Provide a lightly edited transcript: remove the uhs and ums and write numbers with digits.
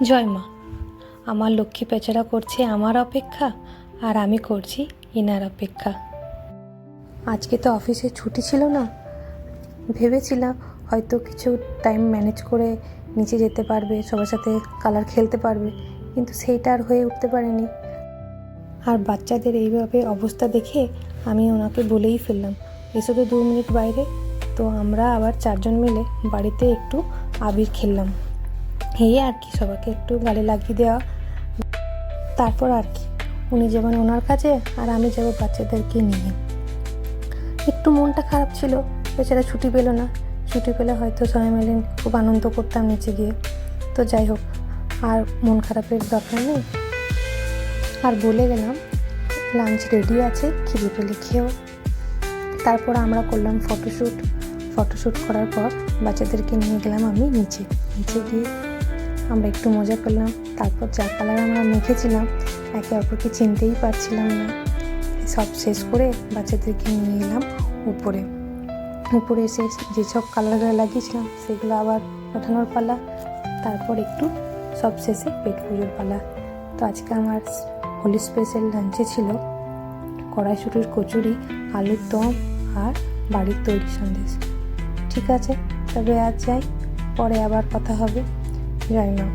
জয় মা। আমার লক্ষ্মী পেঁচারা করছে আমার অপেক্ষা, আর আমি করছি ইনার অপেক্ষা। আজকে তো অফিসে ছুটি ছিল না, ভেবেছিলাম হয়তো কিছু টাইম ম্যানেজ করে নিচে যেতে পারবে, সবার সাথে কালার খেলতে পারবে, কিন্তু সেইটা আর হয়ে উঠতে পারেনি। আর বাচ্চাদের এইভাবে অবস্থা দেখে আমি ওনাকে বলেই ফেললাম, এসো তো 2 মিনিট বাইরে। তো আমরা আবার 4 জন মিলে বাড়িতে একটু আবির খেললাম। এই আর কি, সবাইকে একটু গালে লাগিয়ে দেওয়া। তারপর আর কি, উনি যাবেন ওনার কাছে আর আমি যাব বাচ্চাদেরকে নিয়ে। একটু মনটা খারাপ ছিল, বেচারা ছুটি পেল না। ছুটি পেলে হয়তো সবাই মিলে খুব আনন্দ করতাম নিচে গিয়ে। তো যাই হোক, আর মন খারাপের দরকার নেই। আর বলে গেলাম লাঞ্চ রেডি আছে, খিদে পেলে খেয়েও। তারপর আমরা করলাম ফটোশ্যুট করার পর বাচ্চাদেরকে নিয়ে গেলাম আমি নিচে গিয়ে আমরা একটু মজা করলাম। তারপর যা কালার আমরা মেখেছিলাম একে অপরকে চিনতেই পারছিলাম না। সব শেষ করে বাচ্চাদেরকে নিয়ে এলাম উপরে এসে যেসব কালারগুলো লাগিয়েছিলাম সেগুলো আবার ওঠানোর পালা। তারপর একটু সব শেষে পেট পুজোর পালা। তো আজকে আমার হোলি স্পেশাল লাঞ্চে ছিল কড়াইশুঁটির কচুরি, আলুর দম আর বাড়ির তৈরি সন্দেশ। ঠিক আছে, তবে আজ যাই, পরে আবার কথা হবে। জয় মা।